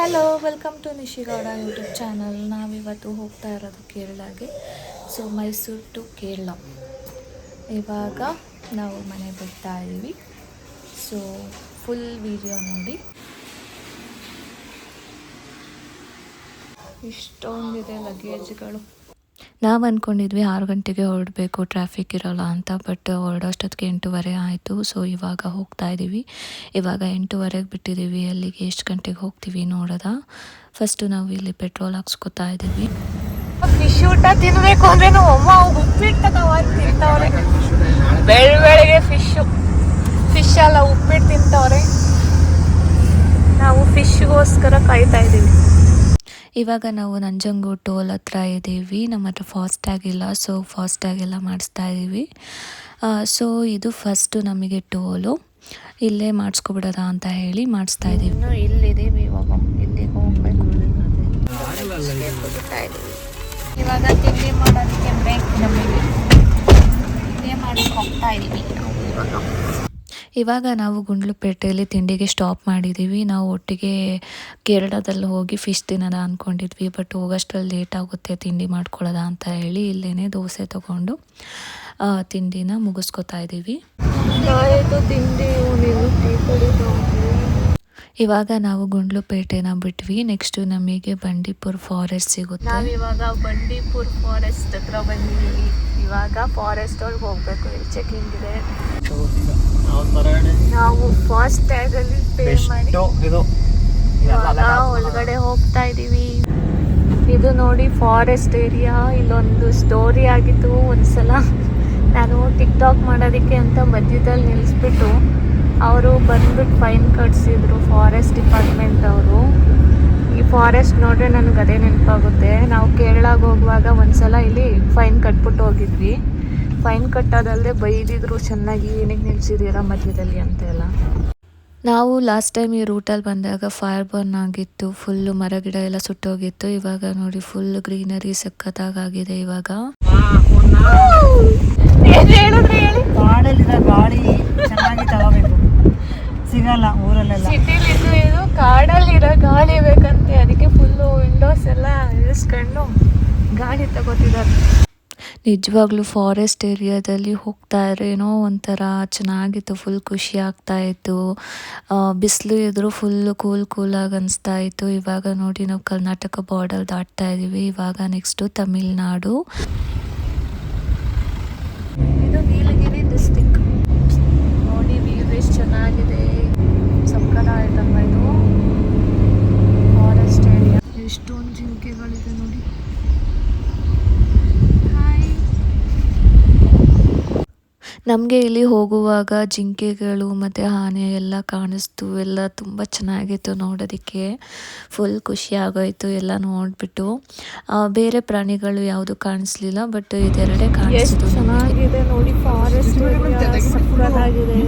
Hello, welcome to Nishi Gowda YouTube channel. ನಾವಿವತ್ತು ಹೋಗ್ತಾ ಇರೋದು ಕೇರಳಗೆ. So Mysuru to Kerala. ಇವಾಗ ನಾವು ಮನೆ ಬಿಡ್ತಾ ಇದ್ದೀವಿ. ಸೊ ಫುಲ್ ವಿಡಿಯೋ ನೋಡಿ. ಇಷ್ಟೊಂದಿದೆ ಲಗೇಜ್ಗಳು. ನಾವು ಅಂದ್ಕೊಂಡಿದ್ವಿ 6 ಗಂಟೆಗೆ ಹೊರಡಬೇಕು, ಟ್ರಾಫಿಕ್ ಇರೋಲ್ಲ ಅಂತ. ಬಟ್ ಹೊರಡೋಷ್ಟೊತ್ತಿಗೆ 8:30 ಆಯಿತು. ಸೊ ಇವಾಗ ಹೋಗ್ತಾ ಇದ್ದೀವಿ. ಇವಾಗ 8:30ಗೆ ಬಿಟ್ಟಿದ್ದೀವಿ. ಅಲ್ಲಿಗೆ ಎಷ್ಟು ಗಂಟೆಗೆ ಹೋಗ್ತೀವಿ ನೋಡೋದ. ಫಸ್ಟು ನಾವು ಇಲ್ಲಿ ಪೆಟ್ರೋಲ್ ಹಾಕ್ಸ್ಕೊತಾ ಇದ್ದೀವಿ. ಫಿಶ್ ಊಟ ತಿನ್ನಬೇಕು ಅಂದ್ರೆ ಅಮ್ಮ ಉಪ್ಪಿಟ್ಟು ತಿಂತವ್ರೆ. ಬೆಳಗ್ಗೆ ಫಿಶ್ ಎಲ್ಲ ಉಪ್ಪಿಟ್ಟು ತಿಂತವ್ರೆ. ನಾವು ಫಿಶ್ಗೋಸ್ಕರ ಕಾಯ್ತಾ ಇದ್ದೀವಿ. ಇವಾಗ ನಾವು ನಂಜನಗೂಡು ಟೋಲ್ ಹತ್ರ ಇದ್ದೀವಿ. ನಮ್ಮ ಹತ್ರ ಫಾಸ್ಟ್ಯಾಗ್ ಇಲ್ಲ, ಸೊ ಫಾಸ್ಟ್ಯಾಗ್ ಎಲ್ಲ ಮಾಡಿಸ್ತಾ ಇದ್ದೀವಿ. ಸೊ ಇದು ಫಸ್ಟು ನಮಗೆ ಟೋಲು. ಇಲ್ಲೇ ಮಾಡಿಸ್ಕೊಬಿಡೋದ ಅಂತ ಹೇಳಿ ಮಾಡಿಸ್ತಾ ಇದ್ದೀವಿ. ಇನ್ನು ಇಲ್ಲಿದ್ದೀವಿ, ಇವಾಗ ಇಲ್ಲಿಗೆ ಹೋಗ್ಬೇಕು. ಇವಾಗ ತಿಂಡಿ ಮಾಡೋದಕ್ಕೆ ಬೇಕು ನಮಗೆ. ತಿಂಡಿ ಮಾಡಕ್ಕೆ ಹೋಗ್ತಾ ಇದ್ದೀವಿ ಇವಾಗ ನಾವು ಗುಂಡ್ಲುಪೇಟೆಯಲ್ಲಿ ತಿಂಡಿಗೆ ಸ್ಟಾಪ್ ಮಾಡಿದ್ದೀವಿ. ನಾವು ಒಟ್ಟಿಗೆ ಕೇರಳದಲ್ಲಿ ಹೋಗಿ ಫಿಶ್ ತಿನ್ನೋದ ಅಂದ್ಕೊಂಡಿದ್ವಿ. ಬಟ್ ಹೋಗೋಷ್ಟರಲ್ಲಿ ಲೇಟ್ ಆಗುತ್ತೆ ತಿಂಡಿ ಮಾಡ್ಕೊಳ್ಳೋದ ಅಂತ ಹೇಳಿ ಇಲ್ಲೇ ದೋಸೆ ತೊಗೊಂಡು ತಿಂಡಿನ ಮುಗಿಸ್ಕೊತಾ ಇದ್ದೀವಿ. ಇವಾಗ ನಾವು ಗುಂಡ್ಲುಪೇಟೆನ ಬಿಟ್ವಿ. ನೆಕ್ಸ್ಟ್ ನಮಗೆ ಬಂಡೀಪುರ ಫಾರೆಸ್ಟ್ ಸಿಗುತ್ತೆ. ನಾವಿವಾಗ ಬಂಡೀಪುರ ಫಾರೆಸ್ಟ್ ಹತ್ರ ಬಂದಿದ್ದೀವಿ. ಇವಾಗ ಫಾರೆಸ್ಟ್ ಒಳಗೆ ಹೋಗ್ಬೇಕು. ಇಲ್ಲಿ ಚೆಕಿಂಗ್ ಇದೆ. ನಾವು ಫಾಸ್ಟ್ ಟ್ಯಾಗ್ ಅಲ್ಲಿ ಪೇ ಮಾಡಿ ಇವಾಗ ಒಳಗಡೆ ಹೋಗ್ತಾ ಇದ್ದೀವಿ. ಇದು ನೋಡಿ ಫಾರೆಸ್ಟ್ ಏರಿಯಾ. ಇಲ್ಲೊಂದು ಸ್ಟೋರಿ ಆಗಿತ್ತು ಒಂದ್ಸಲ. ನಾನು ಟಿಕ್ ಟಾಕ್ ಮಾಡೋದಕ್ಕೆ ಅಂತ ಮಧ್ಯದಲ್ಲಿ ನಿಲ್ಲಿಸ್ಬಿಟ್ಟು ಅವರು ಬಂದ್ಬಿಟ್ಟು ಫೈನ್ ಕಟ್ಸಿದ್ರು, ಫಾರೆಸ್ಟ್ ಡಿಪಾರ್ಟ್ಮೆಂಟ್ ಅವರು. ಈ ಫಾರೆಸ್ಟ್ ನೋಡ್ರೆ ನನಗೆ ಅದೇ ನೆನಪಾಗುತ್ತೆ. ನಾವು ಕೇರಳಗೆ ಹೋಗುವಾಗ ಒಂದ್ಸಲ ಇಲ್ಲಿ ಫೈನ್ ಕಟ್ಬಿಟ್ಟು ಹೋಗಿದ್ವಿ. ಫೈನ್ ಕಟ್ಟೋದಲ್ಲದೆ ಬೈದಿದ್ರು ಚೆನ್ನಾಗಿ, ಏನಕ್ಕೆ ನಿಲ್ಸಿದ್ದೀರಾ ಮಧ್ಯದಲ್ಲಿ ಅಂತೆಲ್ಲ. ನಾವು ಲಾಸ್ಟ್ ಟೈಮ್ ಈ ರೂಟಲ್ಲಿ ಬಂದಾಗ ಫೈರ್ ಬರ್ನ್ ಆಗಿತ್ತು. ಫುಲ್ಲು ಮರ ಗಿಡ ಎಲ್ಲ ಸುಟ್ಟೋಗಿತ್ತು. ಇವಾಗ ನೋಡಿ ಫುಲ್ ಗ್ರೀನರಿ ಸಖತ್ತಾಗಿದೆ. ಇವಾಗ ಗಾಳಿ ಚೆನ್ನಾಗಿ ತಗೋಬೇಕು, ಸಿಗಲ್ಲ ಊರಲ್ಲೆಲ್ಲ. ಸಿಟಿಲಿದ್ದು ಕಾಡಲ್ಲಿರೋ ಗಾಳಿ ಬೇಕಂತೆ. ಅದಕ್ಕೆ ಫುಲ್ಲು ವಿಂಡೋಸ್ ಎಲ್ಲ ಇಳಿಸ್ಕೊಂಡು ಗಾಳಿ ತಗೋತಿದ್ದಾರೆ. ನಿಜವಾಗ್ಲೂ ಫಾರೆಸ್ಟ್ ಏರಿಯಾದಲ್ಲಿ ಹೋಗ್ತಾ ಇದ್ರೇನೋ ಒಂಥರ ಚೆನ್ನಾಗಿತ್ತು. ಫುಲ್ ಖುಷಿ ಆಗ್ತಾ ಇತ್ತು. ಬಿಸಿಲು ಇದ್ರೂ ಫುಲ್ಲು ಕೂಲಾಗಿ ಅನಿಸ್ತಾ ಇತ್ತು. ಇವಾಗ ನೋಡಿ ನಾವು ಕರ್ನಾಟಕ ಬಾರ್ಡರ್ ದಾಟ್ತಾ ಇದ್ದೀವಿ. ಇವಾಗ ನೆಕ್ಸ್ಟು ತಮಿಳ್ನಾಡು. ಇದು ನೀಲಗಿರಿ ಡಿಸ್ಟಿಕ್. ನೋಡಿ ವ್ಯೂ ಎಷ್ಟು ಚೆನ್ನಾಗಿದೆ. ಸಕ್ಕತ್ತಾಯ್ತಮ್ಮ ಇದು ಫಾರೆಸ್ಟ್ ಏರಿಯಾ. ಎಷ್ಟೊಂದು ಜಿಂಕೆಗಳಿದೆ ನೋಡಿ. ನಮಗೆ ಇಲ್ಲಿ ಹೋಗುವಾಗ ಜಿಂಕೆಗಳು ಮತ್ತು ಆನೆ ಎಲ್ಲ ಕಾಣಿಸ್ತು. ಎಲ್ಲ ತುಂಬ ಚೆನ್ನಾಗಿತ್ತು ನೋಡೋದಕ್ಕೆ. ಫುಲ್ ಖುಷಿ ಆಗೋಯ್ತು ಎಲ್ಲ ನೋಡಿಬಿಟ್ಟು. ಬೇರೆ ಪ್ರಾಣಿಗಳು ಯಾವುದು ಕಾಣಿಸ್ಲಿಲ್ಲ, ಬಟ್ ಇದೆರಡೇ ಕಾಣಿಸ್ತು. ಚೆನ್ನಾಗಿದೆ ನೋಡಿ ಫಾರೆಸ್ಟ್ ಸಕ್ಕತ್ತಾಗಿದೆ.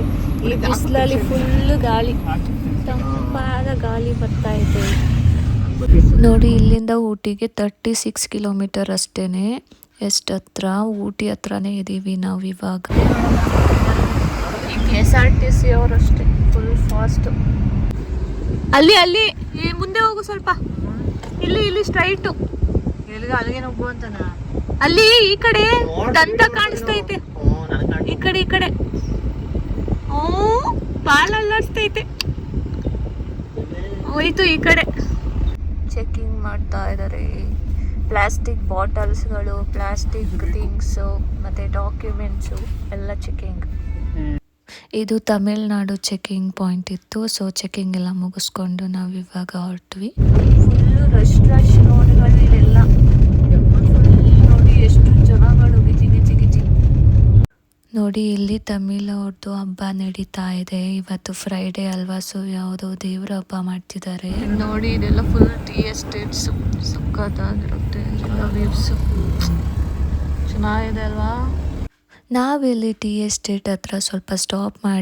ಈ ಬಿಸಿಲಲ್ಲಿ ಫುಲ್ಲು ಗಾಳಿ, ತಂಪಾದ ಗಾಳಿ ಬರ್ತಾ ಇದೆ ನೋಡಿ. ಇಲ್ಲಿಂದ ಊಟಿಗೆ 36 ಕಿಲೋಮೀಟರ್ ಅಷ್ಟೇನೆ. ಎಷ್ಟು ಹತ್ರ, ಊಟಿ ಹತ್ರನೇ ಇದ್ದೀವಿ ನಾವು ಇವಾಗ. ಈ KSRTC ಅವರಷ್ಟೇ ಫುಲ್ ಫಾಸ್ಟು. ಅಲ್ಲಿ ಮುಂದೆ ಹೋಗು ಸ್ವಲ್ಪ. ಇಲ್ಲಿ ಸ್ಟ್ರೈಟು. ಅಲ್ಲಿಗೆ ಹೋಗು ಅಂತನ. ಅಲ್ಲಿ ಈ ಕಡೆ ದಂತ ಕಾಣಿಸ್ತೈತೆ. ಈ ಕಡೆ ಬಾಲ್ ಅಲ್ಲಾಡ್ಸ್ತೈತೆ. ಹೋಯ್ತು ಈ ಕಡೆ. ಚೆಕಿಂಗ್ ಮಾಡ್ತಾ ಇದ್ದಾರೆ. ಪ್ಲಾಸ್ಟಿಕ್ ಬಾಟಲ್ಸ್ಗಳು, ಪ್ಲಾಸ್ಟಿಕ್ ಥಿಂಗ್ಸು ಮತ್ತು ಡಾಕ್ಯುಮೆಂಟ್ಸು ಎಲ್ಲ ಚೆಕಿಂಗ್. ಇದು ತಮಿಳ್ನಾಡು ಚೆಕಿಂಗ್ ಪಾಯಿಂಟ್ ಇತ್ತು. ಸೊ ಚೆಕಿಂಗ್ ಎಲ್ಲ ಮುಗಿಸ್ಕೊಂಡು ನಾವು ಇವಾಗ ಹೊರಟ್ವಿ. ಫುಲ್ಲು ರಶ್ ರೋಡ್ಗಳು ಇದೆಲ್ಲ. ನೋಡಿ ಎಷ್ಟು ಜನಗಳು, ಗಿಜಿ ನೋಡಿ. ಇಲ್ಲಿ ತಮಿಳವ್ರದ್ದು ಹಬ್ಬ ನಡೀತಾ ಇದೆ. ಇವತ್ತು ಫ್ರೈಡೇ ಅಲ್ವಾ, ಸೊ ಯಾವುದೋ ದೇವ್ರ ಹಬ್ಬ ಮಾಡ್ತಿದ್ದಾರೆ ನೋಡಿ. ಇದೆಲ್ಲ ಫುಲ್ ಟೀ ಎಸ್ಟೇಟ್ಸ್. ಸಕ್ಕತ್ತಾಗಿರುತ್ತೆ ಎಲ್ಲ ವ್ಯೂವ್ಸು. ಚೆನ್ನಾಗಿದೆ ಅಲ್ವಾ. ನಾವಿಲ್ಲಿ ಟೀ ಎಸ್ಟೇಟ್ ಹತ್ರ ಸ್ವಲ್ಪ ಸ್ಟಾಪ್ ಮಾಡಿ